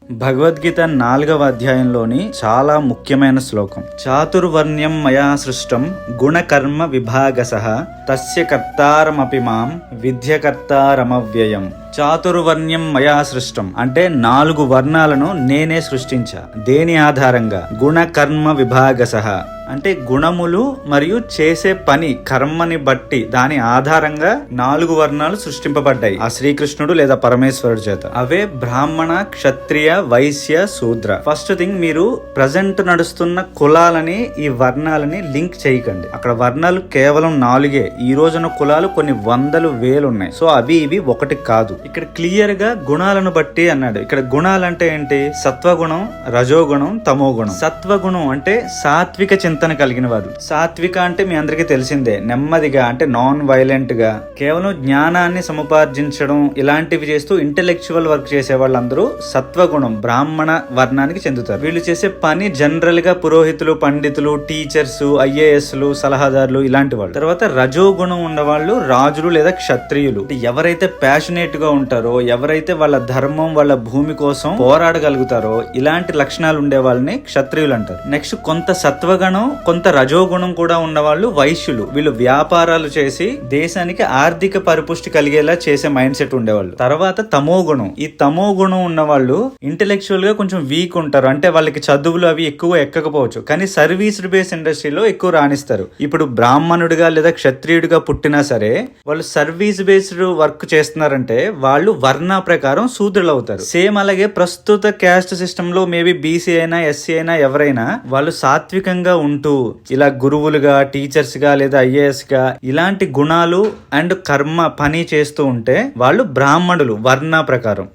భగవద్గీత 4వ అధ్యాయంలోని చాలా ముఖ్యమైన శ్లోకం. చాతుర్వర్ణ్యం మయా సృష్టం గుణకర్మ విభాగసః తస్య కర్తారమపి మాం విద్యకర్తారమవ్యయం. చాతుర్వర్ణ్యం మయా సృష్టం అంటే 4 వర్ణాలను నేనే సృష్టించా. దేని ఆధారంగా? గుణకర్మ విభాగసః అంటే గుణములు మరియు చేసే పని కర్మని బట్టి దాని ఆధారంగా 4 వర్ణాలు సృష్టింపబడ్డాయి ఆ శ్రీకృష్ణుడు లేదా పరమేశ్వరుడు చేత. అవే బ్రాహ్మణ, క్షత్రియ, వైశ్య, శూద్ర. ఫస్ట్ థింగ్, మీరు ప్రజెంట్ నడుస్తున్న కులాలని ఈ వర్ణాలని లింక్ చేయకండి. అక్కడ వర్ణాలు కేవలం 4. ఈ రోజున కులాలు కొన్ని వందలు వేలు ఉన్నాయి. సో అవి ఇవి ఒకటి కాదు. ఇక్కడ క్లియర్ గా గుణాలను బట్టి అన్నాడు. ఇక్కడ గుణాలంటే ఏంటి? సత్వగుణం, రజోగుణం, తమోగుణం. సత్వగుణం అంటే సాత్విక చింతన కలిగిన వారు. సాత్విక అంటే మీ అందరికీ తెలిసిందే, నెమ్మదిగా అంటే నాన్ వైలెంట్ గా కేవలం జ్ఞానాన్ని సముపార్జించడం ఇలాంటివి చేస్తూ ఇంటెలెక్చువల్ వర్క్ చేసే వాళ్ళందరూ సత్వగుణం బ్రాహ్మణ వర్ణానికి చెందుతారు. వీళ్ళు చేసే పని జనరల్ గా పురోహితులు, పండితులు, టీచర్స్, ఐఏఎస్లు, సలహాదారులు ఇలాంటి వాళ్ళు. తర్వాత రజోగుణం ఉన్నవాళ్ళు రాజులు లేదా క్షత్రియులు. ఎవరైతే ప్యాషనేట్ గా ఉంటారో, ఎవరైతే వాళ్ళ ధర్మం, వాళ్ళ భూమి కోసం పోరాడగలుగుతారో ఇలాంటి లక్షణాలు ఉండే వాళ్ళని క్షత్రియులు అంటారు. నెక్స్ట్ కొంత సత్వగుణం, కొంత రజోగుణం కూడా ఉన్నవాళ్ళు వైశ్యులు. వీళ్ళు వ్యాపారాలు చేసి దేశానికి ఆర్థిక పరిపుష్టి కలిగేలా చేసే మైండ్ సెట్ ఉండేవాళ్ళు. తర్వాత తమోగుణం. ఈ తమోగుణం ఉన్న వాళ్ళు ఇంటెలెక్చువల్ గా కొంచెం వీక్ ఉంటారు. అంటే వాళ్ళకి చదువులు అవి ఎక్కువ ఎక్కకపోవచ్చు, కానీ సర్వీస్ బేస్ ఇండస్ట్రీలో ఎక్కువ రాణిస్తారు. ఇప్పుడు బ్రాహ్మణుడిగా లేదా క్షత్రియుడిగా పుట్టినా సరే వాళ్ళు సర్వీస్ బేస్డ్ వర్క్ చేస్తున్నారంటే వాళ్ళు వర్ణ ప్రకారం శూద్రులు అవుతారు. సేమ్ అలాగే ప్రస్తుత క్యాస్ట్ సిస్టమ్ లో మేబీ బీసీ అయినా, ఎస్సీ అయినా ఎవరైనా వాళ్ళు సాత్వికంగా ఉంటూ ఇలా గురువులుగా, టీచర్స్ గా లేదా ఐఏఎస్ గా ఇలాంటి గుణాలు అండ్ కర్మ పని చేస్తూ ఉంటే వాళ్ళు బ్రాహ్మణులు వర్ణ ప్రకారం.